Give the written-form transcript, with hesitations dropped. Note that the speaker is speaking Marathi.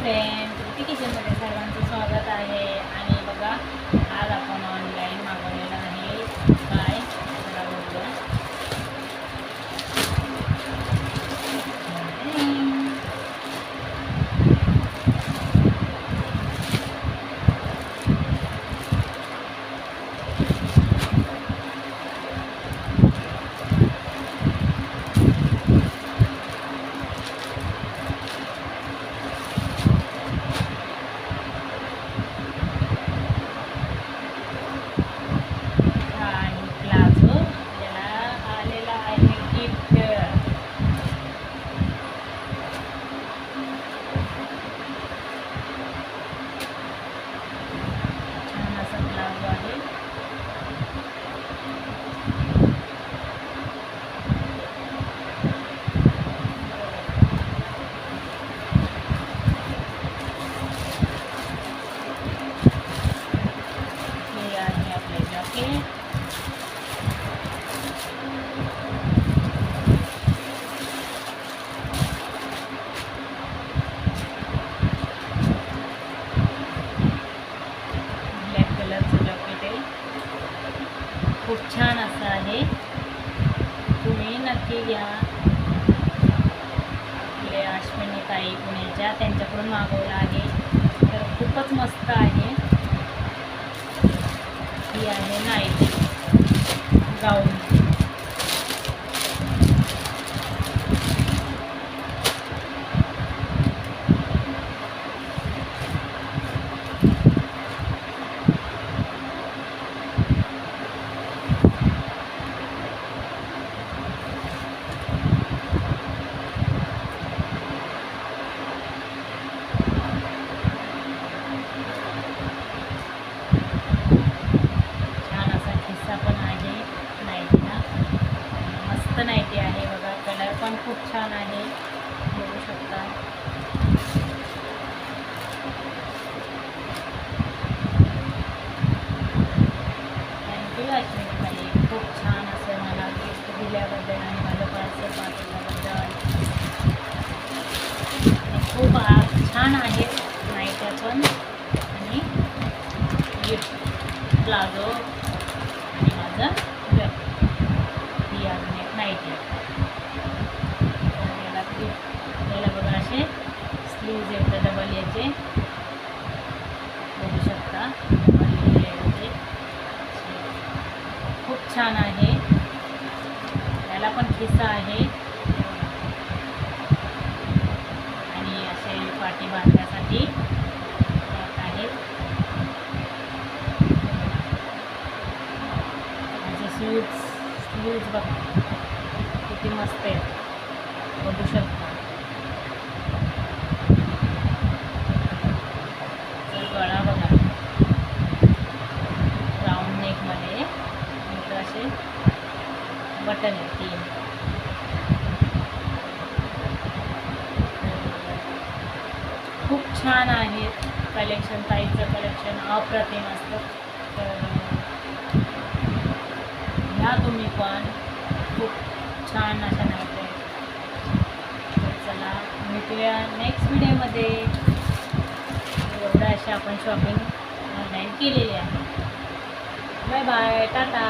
फ्रेंड, कृती किचनमध्ये सर्वांचं स्वागत आहे. आणि बघा, आज आपण ऑनलाईन मागवलेलं आहे काय चला बघूया. प्लाझो याला आलेला आहे गिफ्ट. छान असा प्लाझो आहे. हे आहे आपले जॅकेट. ब्लॅक कलरचं जॅकेट आहे. खूप छान असं आहे. तुम्ही नक्की घ्या. आपले अश्विनी ताई पुण्याच्या त्यांच्याकडून मागवलं आहे, तर खूपच मस्त आहे. ही आहे नाईटी गाऊन. छान असा खिस्सा पण आहे नाईटीला. मस्त नाईटी आहे बघा. कलर पण खूप छान आहे, बघू शकता. थँक्यू अश्विनी ताई, खूप छान असं मला गिफ्ट दिल्याबद्दल आणि माझं पार्सल पाठवल्याबद्दल. खूप छान आहे नाईट्या पण. आणि गिफ्ट प्लाझो आणि माझं जॅकेट. ही अजून एक नाईटी. याला बघा असे स्लीव्ज येतात डबल याचे, बघू शकता. डबल याचे खूप छान आहे. याला पण खिस्सा आहे आणि असे पाठी बांधण्यासाठी आहेत. स्लीव्ज बघा किती मस्त आहेत, बघू शकता. गळा बघा राऊंड नेकमध्ये, नंतर असे बटन आहेत 3. खूप छान आहेत कलेक्शन. ताईचं कलेक्शन अप्रतिम असतं. तर ह्या तुम्ही पण खूप छान अशा नाईट आहेत. तर चला भेटूया नेक्स्ट व्हिडिओमध्ये. एवढं अशा आपण शॉपिंग ऑनलाईन केलेली आहे. Bye bye, Tata.